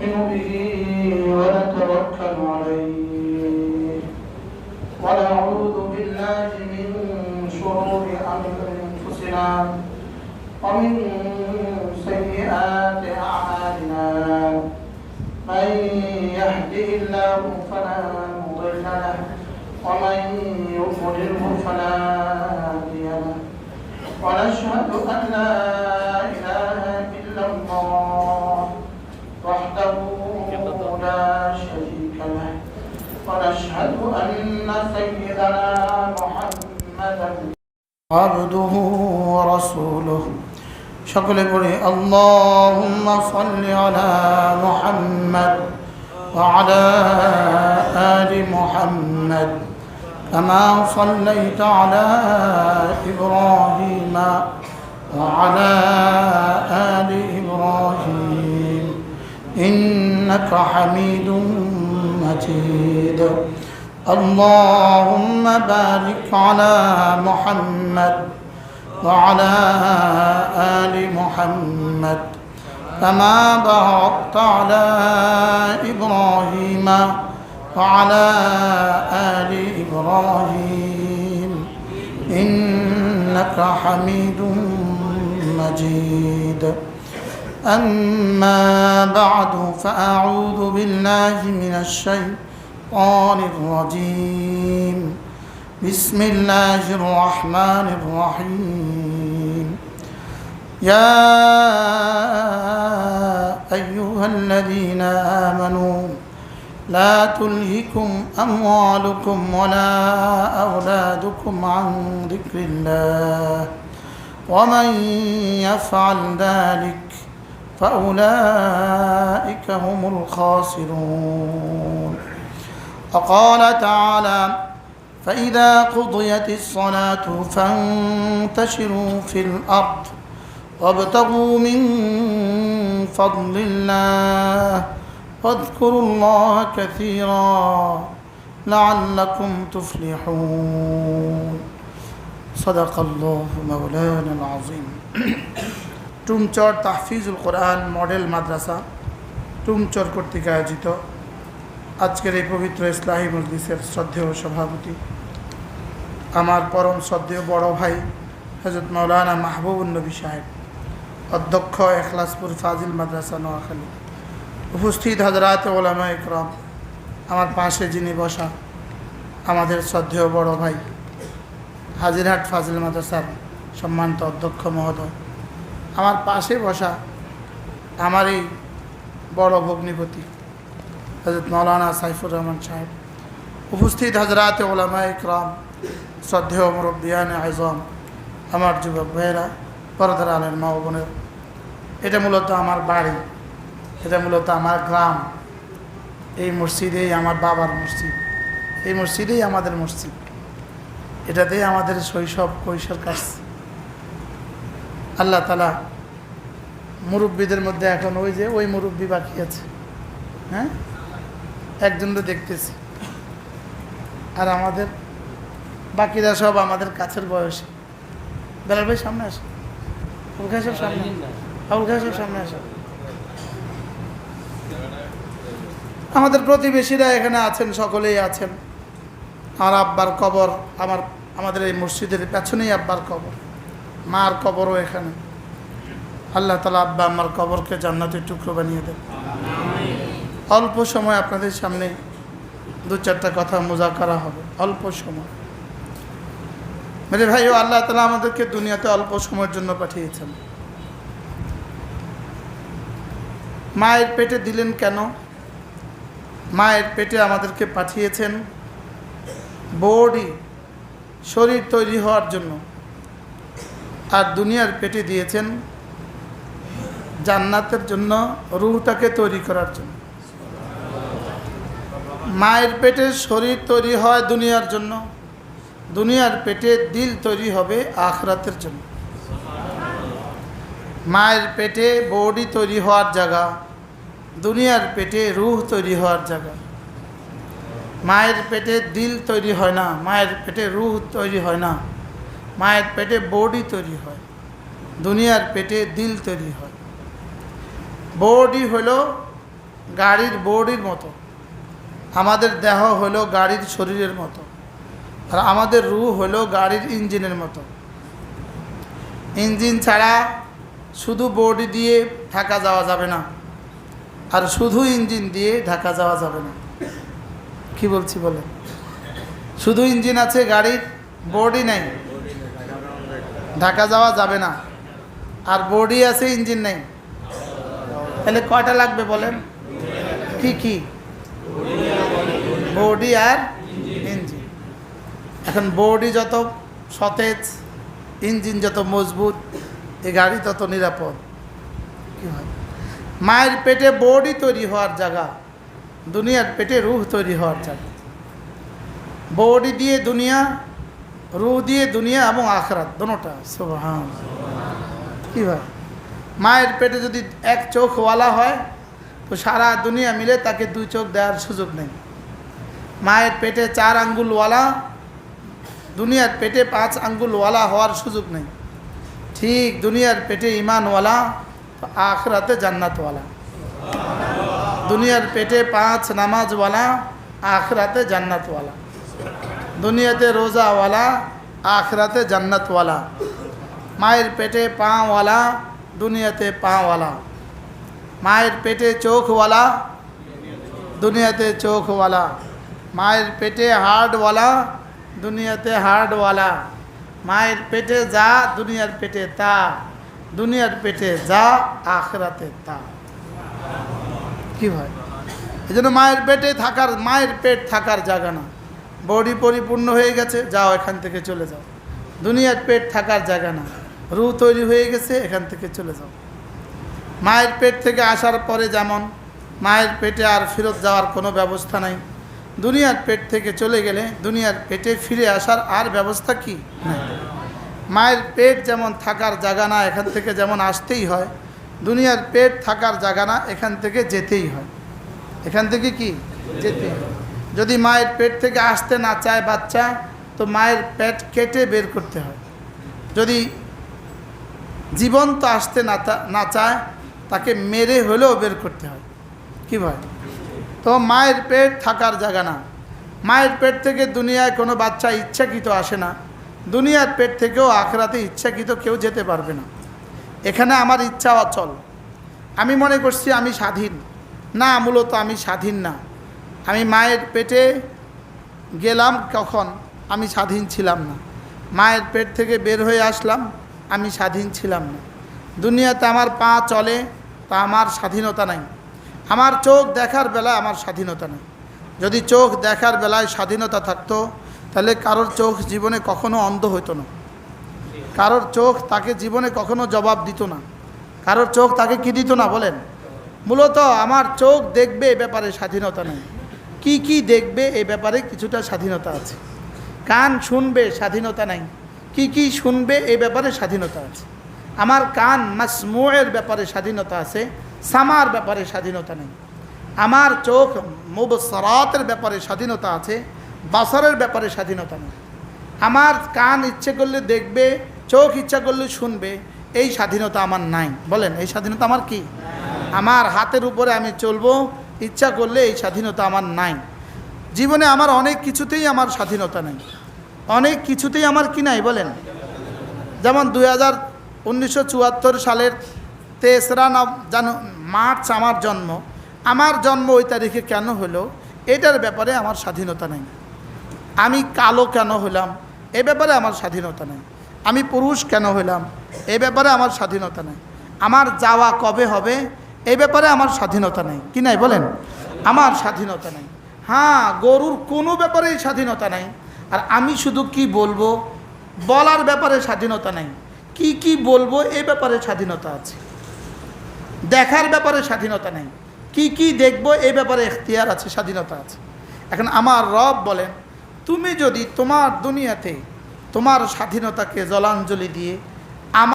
نؤمن به ونتوكل عليه ونعوذ بالله من شرور أنفسنا ومن سيئات أعمالنا من يهده الله فلا مضل له ومن يضلله فلا هادي له ونشهد أن لا إله إلا الله وحده لا شريك له ونشهد أن سيدنا محمدا عبده ورسوله شكل بني اللهم صل على محمد وعلى آل محمد كما صليت على إبراهيم وعلى آل إبراهيم إنك حميد مجيد اللهم بارك على محمد وعلى آل محمد كما باركت على إبراهيم وعلى آل إبراهيم إنك حميد مجيد أما بعد فأعوذ بالله من الشيطان الرجيم بسم الله الرحمن الرحيم يا أيها الذين آمنوا لا تلهكم أموالكم ولا أولادكم عن ذكر الله ومن يفعل ذلك فأولئك هم الخاسرون وقال تعالى فإذا قضيت الصلاة فانتشروا في الأرض وابتغوا من فضل الله واذكروا الله كثيرا لعلكم تفلحون صدق الله مولانا العظيم টুমচর তাহফিজুল কোরআন model মাদ্রাসা টুমচর কর্তৃক আয়োজিত আজকের এই পবিত্র ইসলাহি মজলিসের শ্রদ্ধেয় সভাপতি আমার পরম শ্রদ্ধেয় বড় ভাই হযরত মাওলানা মাহবুবুন নবী সাহেব, অধ্যক্ষ এখলাসপুর ফাজিল মাদ্রাসা নোয়াখালী, উপস্থিত হযরত উলামা ইকরাম, আমার পাশে যিনি বসা আমাদের শ্রদ্ধেয় বড় ভাই হাজিরহাট ফাজিল মাদ্রাসার সম্মানিত অধ্যক্ষ মহোদয়, আমার পাশে বসা আমার এই বড় ভগ্নিপতি হযরত মাওলানা সাইফুর রহমান সাহেব, উপস্থিত হযরত উলামা ইকরাম, শ্রদ্ধেয় মুরব্বিয়ানে আযম, আমার যুবক ভাইয়েরা, পর্দার আলের মা ও বোনের, এটা মূলত আমার বাড়ি, এটা মূলত আমার গ্রাম। এই মসজিদেই আমার বাবার মসজিদ, এই মসজিদেই আমাদের মসজিদ, এটাতেই আমাদের শৈশব কৈশোর কাটছে। আল্লাহ তাআলা মুরব্বীদের মধ্যে এখন ওই মুরব্বী বাকি আছে, হ্যাঁ, একজন তো দেখতেছি, আর আমাদের বাকিরা সব আমাদের কাছের বয়সে। বেলাল ভাই সামনে আসে, আবুল খায়ের সব সামনে, আবুল খায়ের সব সামনে আসে। আমাদের প্রতিবেশীরা এখানে আছেন, সকলেই আছেন। আমার আব্বার কবর আমাদের এই মসজিদের পেছনেই আব্বার কবর, মার কবরও এখানে। আল্লাহ তাআলা আব্বা আমার কবরকে জান্নাতের টুকরো বানিয়ে দেন। অল্প সময় আপনাদের সামনে দু চারটা কথা মুযাকারা হবে, অল্প সময়। মেরে ভাইও, আল্লাহ তাআলা আমাদেরকে দুনিয়াতে অল্প সময়ের জন্য পাঠিয়েছেন। মায়ের পেটে দিলেন কেন? মায়ের পেটে আমাদেরকে পাঠিয়েছেন বডি, শরীর তৈরি হওয়ার জন্য, আর দুনিয়ার পেটে দিয়েছেন জান্নাতের জন্য, রূহটাকে তৈরি করার জন্য। মায়ের পেটে শরীর তৈরি হয় দুনিয়ার জন্য, দুনিয়ার পেটে দিল তৈরি হবে আখিরাতের জন্য। মায়ের পেটে বডি তৈরি হওয়ার জায়গা, দুনিয়ার পেটে রূহ তৈরি হওয়ার জায়গা। মায়ের পেটে দিল তৈরি হয় না, মায়ের পেটে রূহ তৈরি হয় না, মায়ের পেটে বডি তৈরি হয়, দুনিয়ার পেটে দিল তৈরি হয়। বডি হলো গাড়ির বডির মতো, আমাদের দেহ হলো গাড়ির শরীরের মতো, আর আমাদের রূহ হলো গাড়ির ইঞ্জিনের মতো। ইঞ্জিন ছাড়া শুধু বডি দিয়ে ঢাকা যাওয়া যাবে না, আর শুধু ইঞ্জিন দিয়ে ঢাকা যাওয়া যাবে না। কি বলছি বলে? শুধু ইঞ্জিন আছে গাড়ির, বডি নেই, ঢাকা যাওয়া যাবে না। আর বডি আছে, ইঞ্জিন নেই, তাহলে কয়টা লাগবে বলেন? কি কি? বডি আর ইঞ্জিন। এখন বডি যত সতেজ, ইঞ্জিন যত মজবুত, এই গাড়ি তত নিরাপদ। কি হয়? মায়ের পেটে বডি তৈরি হওয়ার জায়গা, দুনিয়ার পেটে রূহ তৈরি হওয়ার জায়গা। বডি দিয়ে দুনিয়া, রূহ দিয়ে দুনিয়া এবং আখিরাত দোনোটা। সুবহানাল্লাহ। কি হয়? মায়ের পেটে যদি এক চোখওয়ালা হয় তো সারা দুনিয়া মিলে তাকে দুই চোখ দেওয়ার সুযোগ নেই। মায়ের পেটে 4 আঙ্গুলওয়ালা, দুনিয়ার পেটে 5 আঙ্গুলওয়ালা হওয়ার সুযোগ নেই। ঠিক দুনিয়ার পেটে ইমানওয়ালা তো আখিরাতে জান্নাতওয়ালা। দুনিয়ার পেটে 5 নামাজওয়ালা, আখিরাতে জান্নাতওয়ালা। দুনিয়াতে রোজাওয়ালা, আখিরাতে জান্নাতওয়ালা। মায়ের পেটে পাওয়ালা, দুনিয়াতে পাওয়ালা। মায়ের পেটে চোখওয়ালা, দুনিয়াতে চোখওয়ালা। মায়ের পেটে হাড়ওয়ালা, দুনিয়াতে হাড়ওয়ালা। মায়ের পেটে যা, দুনিয়ার পেটে তা। দুনিয়ার পেটে যা, আখিরাতে তা। কি হয়? এই জন্য মায়ের পেট থাকার জায়গা না। বডি পরিপূর্ণ হয়ে গেছে, যাও এখান থেকে চলে যাও। দুনিয়ার পেট থাকার জায়গা না। রূহ তৈরি হয়ে গেছে, এখান থেকে চলে যাও। মায়ের পেট থেকে আসার পরে যেমন মায়ের পেটে আর ফেরত যাওয়ার কোনো ব্যবস্থা নাই, দুনিয়ার পেট থেকে চলে গেলে দুনিয়ার পেটে ফিরে আসার আর ব্যবস্থা কি নাই। মায়ের পেট যেমন থাকার জায়গা না, এখান থেকে যেমন আসতেই হয়, দুনিয়ার পেট থাকার জায়গা না, এখান থেকে যেতেই হয়। এখান থেকে কি যেতেই হয়। যদি মায়ের পেট থেকে আসতে না চায় বাচ্চা, তো মায়ের পেট কেটে বের করতে হয়। যদি জীবন্ত আসতে না চায়, তাকে মেরে হলেও বের করতে হয়। কি ভাই? তো মায়ের পেট থাকার জায়গা না। মায়ের পেট থেকে দুনিয়ায় কোনো বাচ্চা ইচ্ছাকৃত আসে না, দুনিয়ার পেট থেকেও আখিরাতে ইচ্ছাকৃত কেউ যেতে পারবে না। এখানে আমার ইচ্ছা অচল। আমি মনে করছি আমি স্বাধীন না, মূলত আমি স্বাধীন না। আমি মায়ের পেটে গেলাম কখন, আমি স্বাধীন ছিলাম না। মায়ের পেট থেকে বের হয়ে আসলাম, আমি স্বাধীন ছিলাম না। দুনিয়াতে আমার পা চলে, তা আমার স্বাধীনতা নাই। আমার চোখ দেখার বেলায় আমার স্বাধীনতা নেই। যদি চোখ দেখার বেলায় স্বাধীনতা থাকতো, তাহলে কারোর চোখ জীবনে কখনো অন্ধ হতো না, কারোর চোখ তাকে জীবনে কখনো জবাব দিত না, কারোর চোখ তাকে কি দিত না বলেন? মূলত আমার চোখ দেখবে এ ব্যাপারে স্বাধীনতা নেই। কি দেখবে এ ব্যাপারে কিছুটা স্বাধীনতা আছে। কান শুনবে, স্বাধীনতা নাই। কি শুনবে এ ব্যাপারে স্বাধীনতা আছে। আমার কান মাসমুয়ের ব্যাপারে স্বাধীনতা আছে, সামার ব্যাপারে স্বাধীনতা নেই। আমার চোখ মুবসরাতের ব্যাপারে স্বাধীনতা আছে, বাসারের ব্যাপারে স্বাধীনতা নেই। আমার কান ইচ্ছে করলে দেখবে, চোখ ইচ্ছা করলে শুনবে, এই স্বাধীনতা আমার নাই। বলেন, এই স্বাধীনতা আমার কি? আমার হাতের উপরে আমি চলবো, ইচ্ছা করলে এই স্বাধীনতা আমার নাই। জীবনে আমার অনেক কিছুতেই আমার স্বাধীনতা নেই, অনেক কিছুতেই আমার কি নাই বলেন? যেমন 1974 সালের 3 মার্চ আমার জন্ম ওই তারিখে কেন হলো, এটার ব্যাপারে আমার স্বাধীনতা নেই। আমি কালো কেন হলাম, এ ব্যাপারে আমার স্বাধীনতা নেই। আমি পুরুষ কেন হলাম, এ ব্যাপারে আমার স্বাধীনতা নেই। আমার যাওয়া কবে হবে, এই ব্যাপারে আমার স্বাধীনতা নেই। কি নাই বলেন? আমার স্বাধীনতা নেই। হ্যাঁ, গরুর কোনো ব্যাপারেই স্বাধীনতা নেই। আর আমি শুধু কি বলবো, বলার ব্যাপারে স্বাধীনতা নেই। কি বলবো এ ব্যাপারে স্বাধীনতা আছে। দেখার ব্যাপারে স্বাধীনতা নেই। কি দেখবো এ ব্যাপারে এখতিয়ার আছে, স্বাধীনতা আছে। এখন আমার রব বলেন, তুমি যদি তোমার দুনিয়াতে তোমার স্বাধীনতাকে জলাঞ্জলি দিয়ে